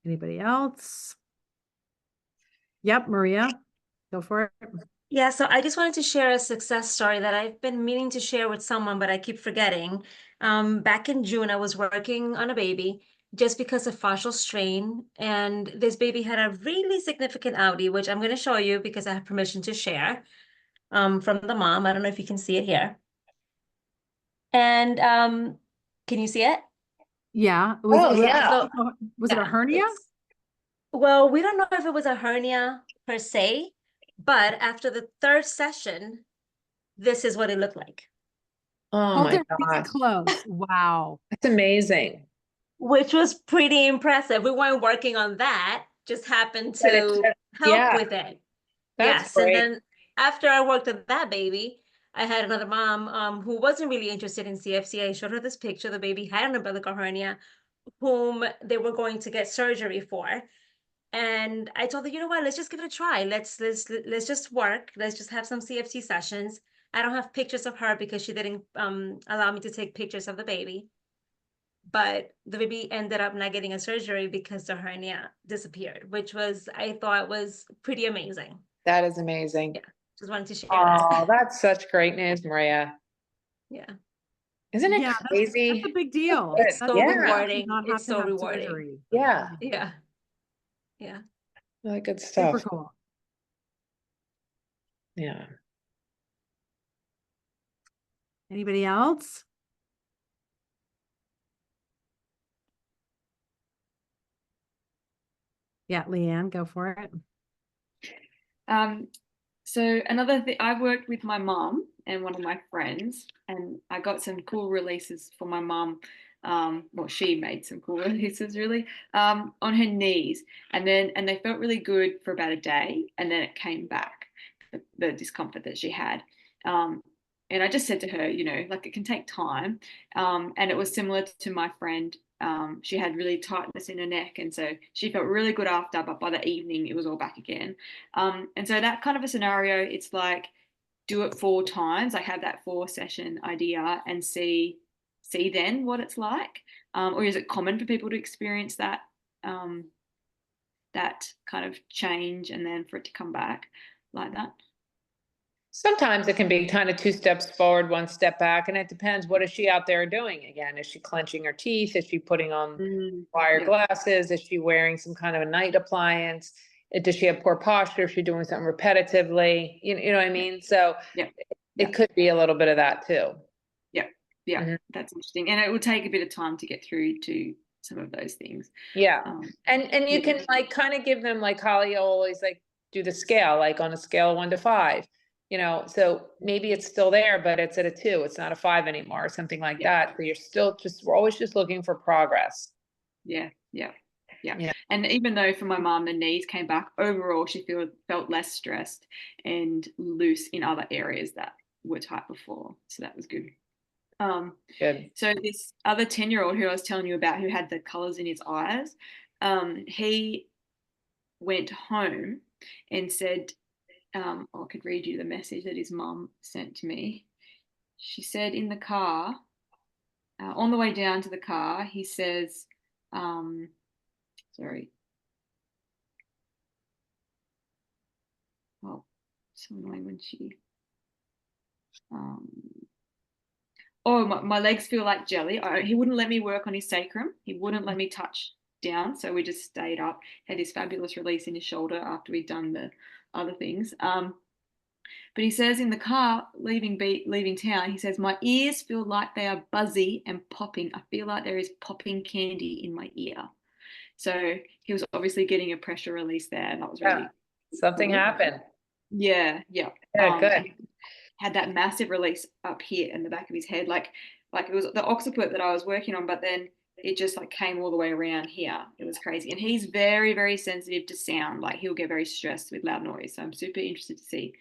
Anybody else? Yep, Maria, go for it.
Yeah, so I just wanted to share a success story that I've been meaning to share with someone, but I keep forgetting. Back in June, I was working on a baby just because of fascial strain, and this baby had a really significant outie, which I'm going to show you because I have permission to share from the mom. I don't know if you can see it here. And can you see it?
Yeah. Was it a hernia?
Well, we don't know if it was a hernia per se, but after the third session, this is what it looked like.
Oh my God.
Close. Wow.
That's amazing.
Which was pretty impressive. We weren't working on that, just happened to help with it.
That's great.
And then after I worked on that baby, I had another mom who wasn't really interested in CFC. I showed her this picture. The baby had an umbilical hernia, whom they were going to get surgery for. And I told her, you know what, let's just give it a try. Let's just work. Let's just have some CFT sessions. I don't have pictures of her because she didn't allow me to take pictures of the baby. But the baby ended up not getting a surgery because the hernia disappeared, which was, I thought, was pretty amazing.
That is amazing.
Yeah, just wanted to share that.
Oh, that's such great news, Maria.
Yeah.
Isn't it crazy?
That's a big deal.
It's so rewarding. It's so rewarding.
Surgery.
Yeah.
Really good stuff.
Super cool.
Yeah.
Anybody else? Yeah, Leanne, go for it.
So another thing, I worked with my mom and one of my friends, and I got some cool releases for my mom. Well, she made some cool releases really on her knees, and they felt really good for about a day, and then it came back, the discomfort that she had. And I just said to her, you know, like, it can take time. And it was similar to my friend. She had really tightness in her neck, and so she felt really good after, but by the evening it was all back again. And so that kind of a scenario, it's like, do it 4 times, like have that 4-session idea and see then what it's like. Or is it common for people to experience that that kind of change and then for it to come back like that?
Sometimes it can be kind of 2 steps forward, 1 step back, and it depends. What is she out there doing? Again, is she clenching her teeth? Is she putting on wire glasses? Is she wearing some kind of a night appliance? does she have poor posture? Is she doing something repetitively? You know what I mean? So it could be a little bit of that too.
Yeah, that's interesting. And it will take a bit of time to get through to some of those things.
Yeah. And you can like kind of give them, like Holly always like do the scale, like on a scale of 1 to 5, you know, so maybe it's still there, but it's at a 2, it's not a 5 anymore or something like that. So you're still we're always just looking for progress.
Yeah. And even though for my mom, the knees came back, overall, she felt less stressed and loose in other areas that were tight before. So that was good.
Good.
So this other 10-year-old who I was telling you about, who had the colors in his eyes, he went home and said, I could read you the message that his mum sent to me. She said in the car, on the way down to the car, he says, sorry. Oh, so annoying when she, my legs feel like jelly. He wouldn't let me work on his sacrum. He wouldn't let me touch down. So we just stayed up, had this fabulous release in his shoulder after we'd done the other things. But he says in the car, leaving town, he says, my ears feel like they are buzzy and popping. I feel like there is popping candy in my ear. So he was obviously getting a pressure release there. And that was really
something happened.
Yeah.
Good.
Had that massive release up here in the back of his head, like it was the occiput that I was working on, but then it just like came all the way around here. It was crazy. And he's very, very sensitive to sound. Like he'll get very stressed with loud noise. So I'm super interested to see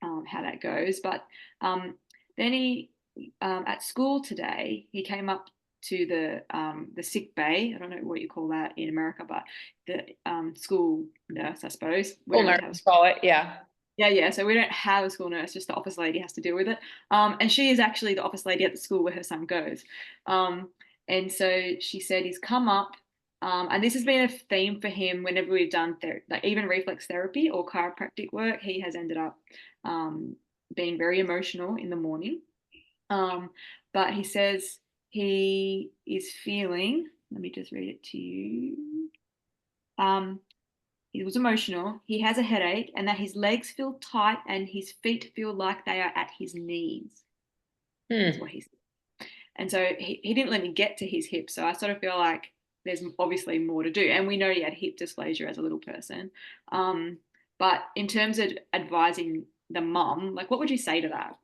how that goes. But then he at school today, he came up to the sick bay. I don't know what you call that in America, but the school nurse, I suppose.
School nurse, call it, yeah.
Yeah. So we don't have a school nurse, just the office lady has to deal with it. And she is actually the office lady at the school where her son goes. And so she said he's come up, and this has been a theme for him whenever we've done like even reflex therapy or chiropractic work. He has ended up being very emotional in the morning. But he says he is feeling, let me just read it to you. He was emotional, he has a headache, and that his legs feel tight and his feet feel like they are at his knees. That's what he said. And so he didn't let me get to his hips. So I sort of feel like there's obviously more to do. And we know he had hip dysplasia as a little person. But in terms of advising the mum, like what would you say to that?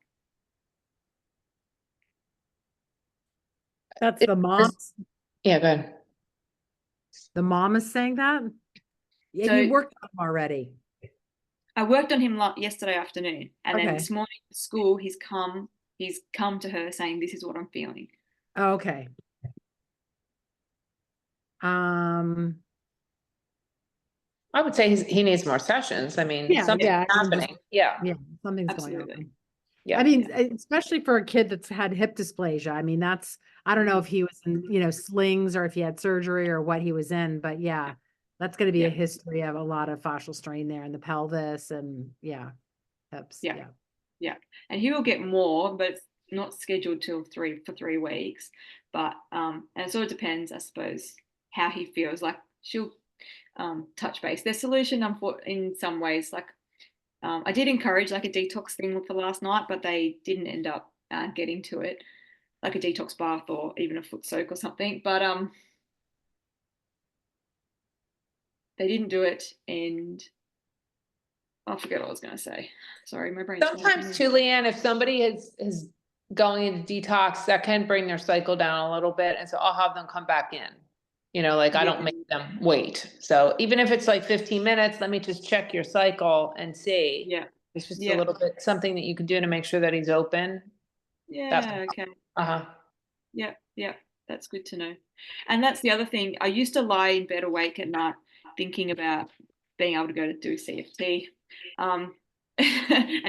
That's the mom.
Yeah, go ahead.
The mom is saying that? Yeah,
So,
you worked on him already.
I worked on him yesterday afternoon, and then this morning at school, he's come to her saying, this is what I'm feeling.
Okay.
I would say he needs more sessions. I mean, something's happening.
Something's
Absolutely.
going on.
Yeah.
I mean, especially for a kid that's had hip dysplasia. I mean, I don't know if he was in, slings or if he had surgery or what he was in, but yeah, that's going to be a history of a lot of fascial strain there in the pelvis and hips.
Yeah. And he will get more, but it's not scheduled for 3 weeks. But, and it sort of depends, I suppose, how he feels. Like she'll touch base. Their solution, in some ways, like, I did encourage like a detox thing for last night, but they didn't end up getting to it, like a detox bath or even a foot soak or something. But they didn't do it, and I forget what I was going to say. Sorry, my brain's
sometimes too, Leanne, if somebody is going into detox, that can bring their cycle down a little bit, and so I'll have them come back in. I don't make them wait. So even if it's like 15 minutes, let me just check your cycle and see.
Yeah.
It's just a little bit something that you can do to make sure that he's open.
Yeah. Okay. Yeah. That's good to know. And that's the other thing. I used to lie in bed awake at night thinking about being able to go to do CFT. And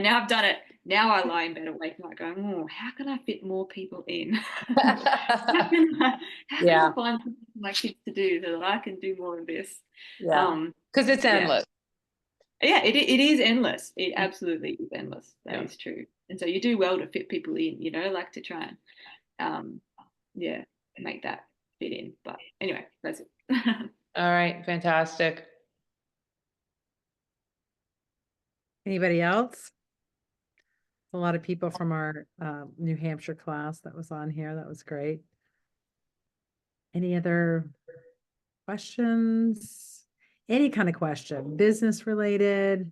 now I've done it. Now I lie in bed awake and I go, how can I fit more people in? How can I find something for my kids to do so that I can do more of this?
Yeah, because it's endless.
Yeah, it is endless. It absolutely is endless. That is true. And so you do well to fit people in, like to try and, make that fit in. But anyway, that's it.
All right, fantastic.
Anybody else? A lot of people from our New Hampshire class that was on here. That was great. Any other questions? Any kind of question, business related?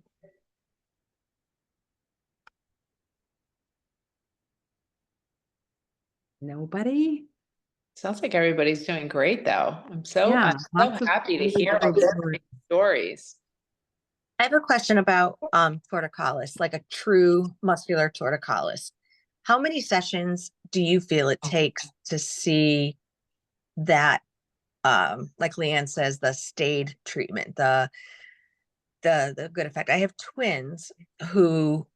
Nobody?
Sounds like everybody's doing great though. I'm so
lots of
happy to
really
hear all
great
these
stories.
stories.
I have a question about torticollis, like a true muscular torticollis. How many sessions do you feel it takes to see that, like Leanne says, the stayed treatment, the good effect? I have twins who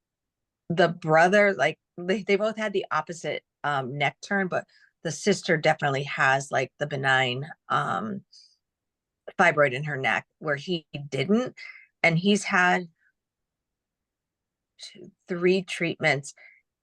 the brother, like they both had the opposite neck turn, but the sister definitely has like the benign fibroid in her neck where he didn't. And he's had 3 treatments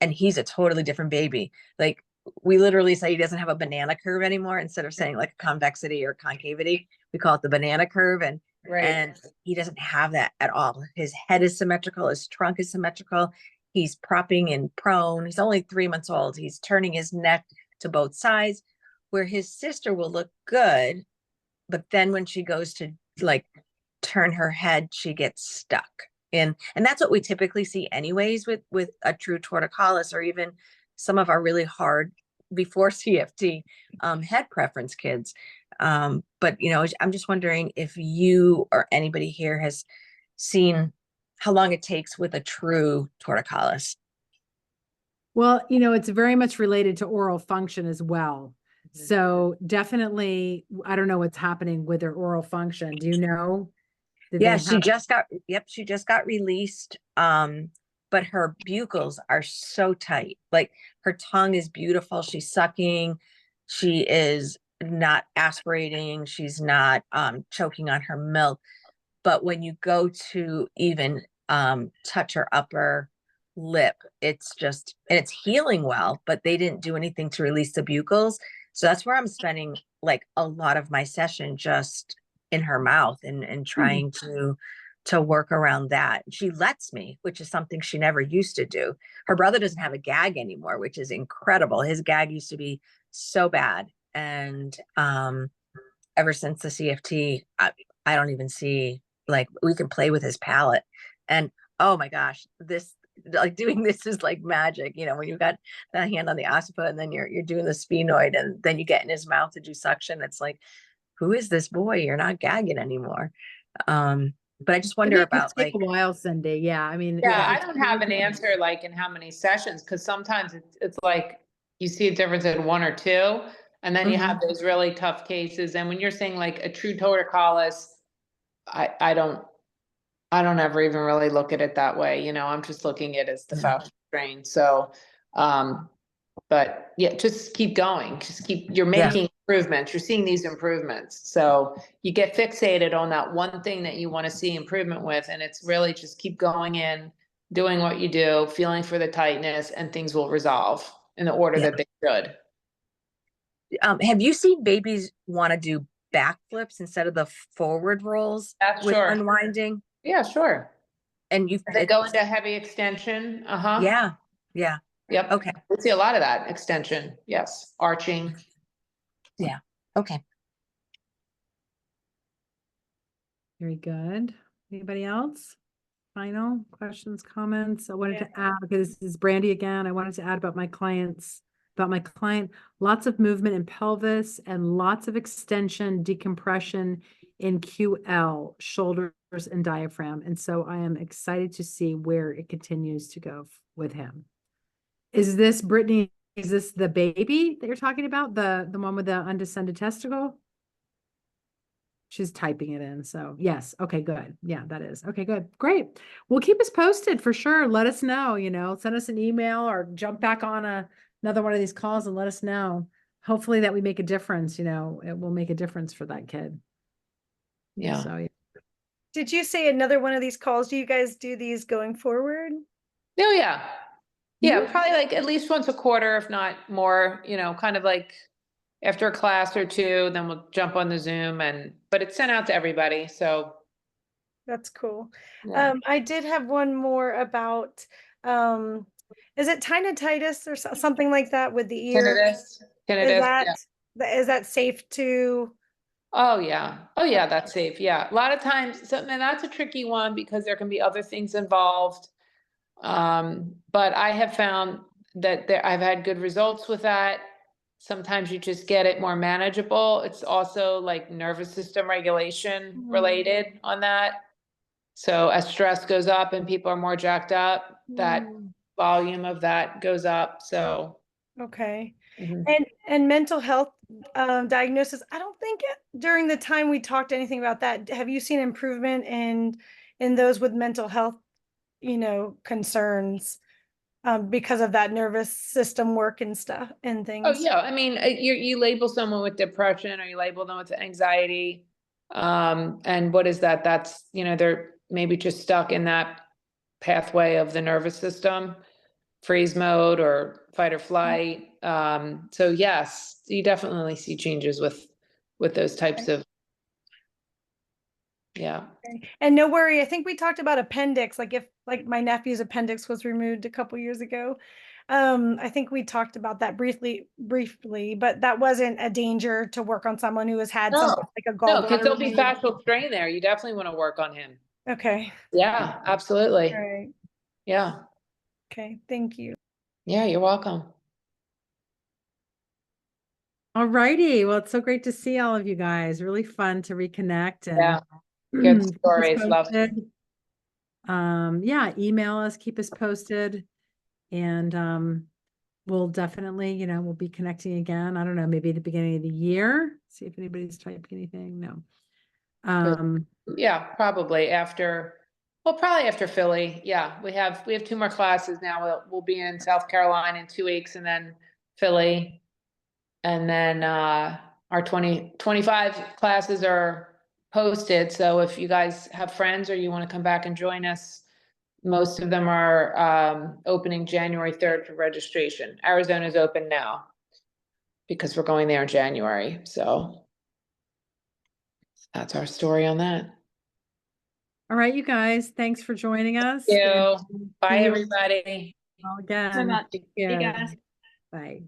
and he's a totally different baby. Like we literally say he doesn't have a banana curve anymore. Instead of saying like a convexity or concavity, we call it the banana curve. And and he doesn't have that at all. His head is symmetrical, his trunk is symmetrical. He's propping and prone. He's only 3 months old. He's turning his neck to both sides, where his sister will look good, but then when she goes to like turn her head, she gets stuck. And that's what we typically see anyways with a true torticollis, or even some of our really hard before CFT head preference kids. But you know, I'm just wondering if you or anybody here has seen how long it takes with a true torticollis.
Well, you know, it's very much related to oral function as well. So definitely, I don't know what's happening with her oral function. Do you know?
Yeah, she just got released. But her buccals are so tight. Like her tongue is beautiful. She's sucking. She is not aspirating. She's not choking on her milk. But when you go to even touch her upper lip, it's just, and it's healing well, but they didn't do anything to release the buccals. So that's where I'm spending like a lot of my session, just in her mouth and trying to work around that. She lets me, which is something she never used to do. Her brother doesn't have a gag anymore, which is incredible. His gag used to be so bad. And ever since the CFT, I don't even see, like, we can play with his palate. And oh my gosh, this, like doing this is like magic, you know, when you've got the hand on the occiput and then you're doing the sphenoid and then you get in his mouth to do suction. It's like, who is this boy? You're not gagging anymore. But I just wonder about
like a while, Cindy. Yeah. I mean,
I don't have an answer like in how many sessions, because sometimes it's like you see a difference in 1 or 2, and then you have those really tough cases. And when you're saying like a true torticollis, I don't ever even really look at it that way. You know, I'm just looking at it as the fascial strain. So, but yeah, just keep going. Just you're making improvements. You're seeing these improvements. So you get fixated on that one thing that you want to see improvement with. And it's really just keep going in, doing what you do, feeling for the tightness, and things will resolve in the order that they should.
Have you seen babies want to do backflips instead of the forward rolls with unwinding?
Yeah, sure.
And
they go into heavy extension.
Yeah. Yeah.
Yep.
Okay.
We see a lot of that extension. Yes. Arching.
Yeah. Okay.
Very good. Anybody else? Final questions, comments? I wanted to add, because this is Brandy again. I wanted to add about my client, lots of movement in pelvis and lots of extension, decompression in QL, shoulders and diaphragm. And so I am excited to see where it continues to go with him. Is this Brittany? Is this the baby that you're talking about? The one with the undescended testicle? She's typing it in. So yes. Okay, good. Yeah, that is. Okay, good. Great. Well, keep us posted for sure. Let us know, you know, send us an email or jump back on another one of these calls and let us know. Hopefully that we make a difference, you know, it will make a difference for that kid.
Yeah.
So yeah.
Did you say another one of these calls? Do you guys do these going forward?
Oh yeah. Yeah, probably like at least once a quarter, if not more, you know, kind of like after a class or 2, then we'll jump on the Zoom, but it's sent out to everybody. So
That's cool.
Yeah.
I did have one more about, is it tinnitus or something like that with the ear?
Tinnitus,
Is
yeah.
is that safe to?
Oh yeah. Oh yeah, that's safe. Yeah. A lot of times, and that's a tricky one because there can be other things involved. But I have found that I've had good results with that. Sometimes you just get it more manageable. It's also like nervous system regulation related on that. So as stress goes up and people are more jacked up, that volume of that goes up. So
Okay.
mhm.
And mental health diagnosis, I don't think during the time we talked anything about that. Have you seen improvement in those with mental health, concerns because of that nervous system work and stuff and
Oh
things?
yeah, I mean, you label someone with depression or you label them with anxiety. And what is that? That's, they're maybe just stuck in that pathway of the nervous system, freeze mode or fight or flight. So yes, you definitely see changes with those types of, yeah.
Okay. And no worry, I think we talked about appendix, like if my nephew's appendix was removed a couple years ago. I think we talked about that briefly, but that wasn't a danger to work on someone who has had something like a
No, because
gallbladder
there'll be
removed.
fascial strain there. You definitely want to work on him.
Okay.
Yeah, absolutely.
All right.
Yeah.
Okay. Thank you.
Yeah, you're welcome.
All righty. Well, it's so great to see all of you guys. Really fun to reconnect and
Yeah. Good
keep us
stories. Love it.
posted. Yeah, email us, keep us posted. And we'll definitely, we'll be connecting again. I don't know, maybe at the beginning of the year. See if anybody's typing anything. No.
Yeah, probably after Philly. Yeah, we have 2 more classes now. We'll be in South Carolina in 2 weeks and then Philly. And then our 25 classes are posted. So if you guys have friends or you want to come back and join us, most of them are opening January 3rd for registration. Arizona's open now because we're going there in January. So that's our story on that.
All right, you guys, thanks for joining us.
Thank you.
And
Bye,
see you
everybody.
all again.
So much.
Take
See you
care.
guys.
Bye.